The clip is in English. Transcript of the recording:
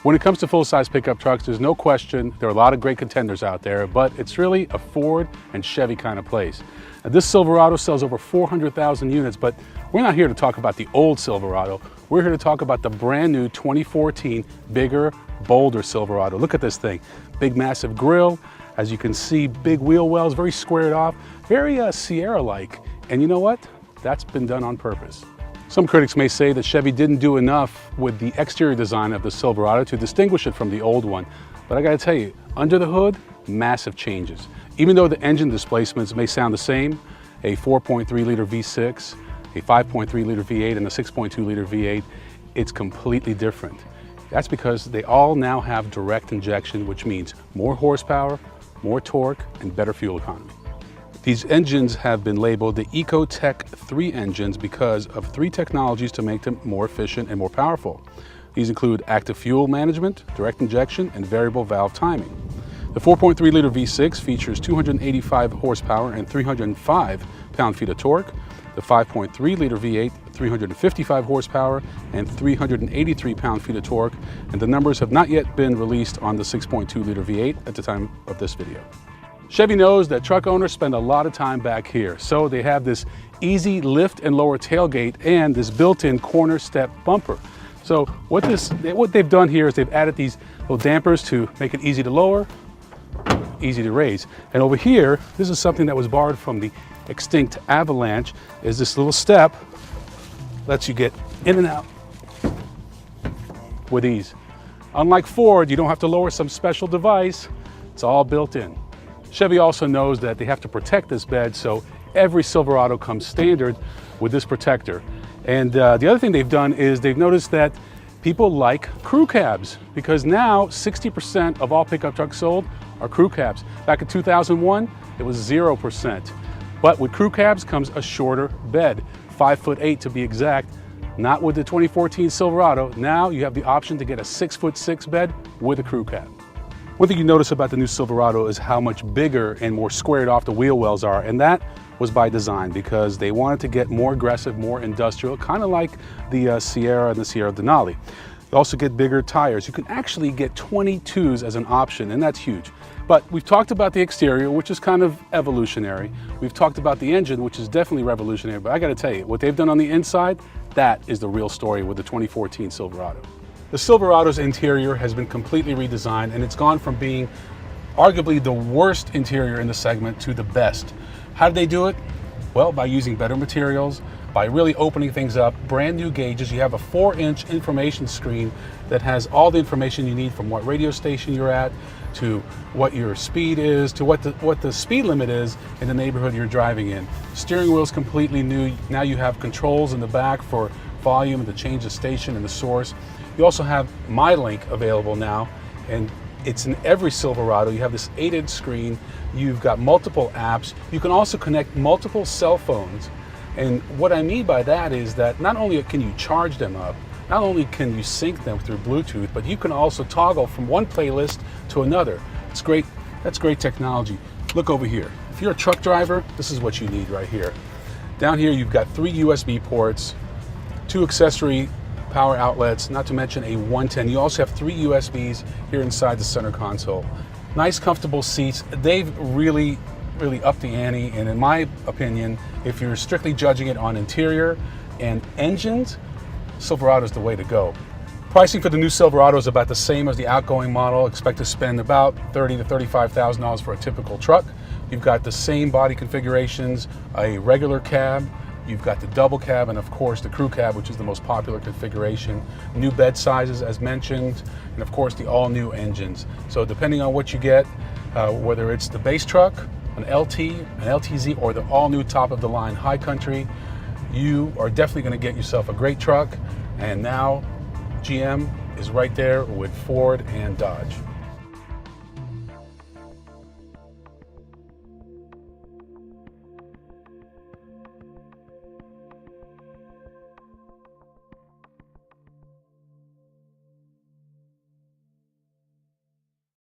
When it comes to full-size pickup trucks, there's no question there are a lot of great contenders out there, but it's really a Ford and Chevy kind of place. Now, this Silverado sells over 400,000 units, but we're not here to talk about the old Silverado. We're here to talk about the brand new 2014 bigger, bolder Silverado. Look at this thing. Big, massive grille. As you can see, big wheel wells, very squared off, very Sierra-like. And you know what? That's been done on purpose. Some critics may say that Chevy didn't do enough with the exterior design of the Silverado to distinguish it from the old one. But I gotta tell you, under the hood, massive changes. Even though the engine displacements may sound the same, a 4.3-liter V6, a 5.3-liter V8, and a 6.2-liter V8, it's completely different. That's because they all now have direct injection, which means more horsepower, more torque, and better fuel economy. These engines have been labeled the EcoTech 3 engines because of 3 technologies to make them more efficient and more powerful. These include active fuel management, direct injection, and variable valve timing. The 4.3-liter V6 features 285 horsepower and 305 pound-feet of torque. The 5.3-liter V8, 355 horsepower and 383 pound-feet of torque. And the numbers have not yet been released on the 6.2-liter V8 at the time of this video. Chevy knows that truck owners spend a lot of time back here, so they have this easy lift and lower tailgate and this built-in corner step bumper. So what they've done here is they've added these little dampers to make it easy to lower, easy to raise. And over here, this is something that was borrowed from the extinct Avalanche, is this little step lets you get in and out with ease. Unlike Ford, you don't have to lower some special device. It's all built in. Chevy also knows that they have to protect this bed, so every Silverado comes standard with this protector. And the other thing they've done is they've noticed that people like crew cabs, because now 60% of all pickup trucks sold are crew cabs. Back in 2001, it was 0%. But with crew cabs comes a shorter bed, 5'8" to be exact. Not with the 2014 Silverado. Now you have the option to get a 6'6" bed with a crew cab. One thing you notice about the new Silverado is how much bigger and more squared off the wheel wells are, and that was by design because they wanted to get more aggressive, more industrial, kind of like the Sierra and the Sierra Denali. They also get bigger tires. You can actually get 22s as an option, and that's huge. But we've talked about the exterior, which is kind of evolutionary. We've talked about the engine, which is definitely revolutionary, but I gotta tell you, what they've done on the inside, that is the real story with the 2014 Silverado. The Silverado's interior has been completely redesigned, and it's gone from being arguably the worst interior in the segment to the best. How did they do it? Well, by using better materials, by really opening things up, brand new gauges. You have a 4-inch information screen that has all the information you need, from what radio station you're at, to what your speed is, to what the speed limit is in the neighborhood you're driving in. Steering wheel is completely new. Now you have controls in the back for volume and to change the station and the source. You also have MyLink available now, and it's in every Silverado. You have this 8-inch screen. You've got multiple apps. You can also connect multiple cell phones. And what I mean by that is that not only can you charge them up, not only can you sync them through Bluetooth, but you can also toggle from one playlist to another. It's great. That's great technology. Look over here. If you're a truck driver, this is what you need right here. Down here, you've got 3 USB ports, 2 accessory power outlets, not to mention a 110. You also have 3 USBs here inside the center console. Nice, comfortable seats. They've really upped the ante, and in my opinion, if you're strictly judging it on interior and engines, Silverado is the way to go. Pricing for the new Silverado is about the same as the outgoing model. Expect to spend about $30,000 to $35,000 for a typical truck. You've got the same body configurations, a regular cab, you've got the double cab, and of course the crew cab, which is the most popular configuration. New bed sizes as mentioned, and of course the all-new engines. So depending on what you get, whether it's the base truck, an LT, an LTZ, or the all-new top-of-the-line High Country, you are definitely going to get yourself a great truck. And now GM is right there with Ford and Dodge.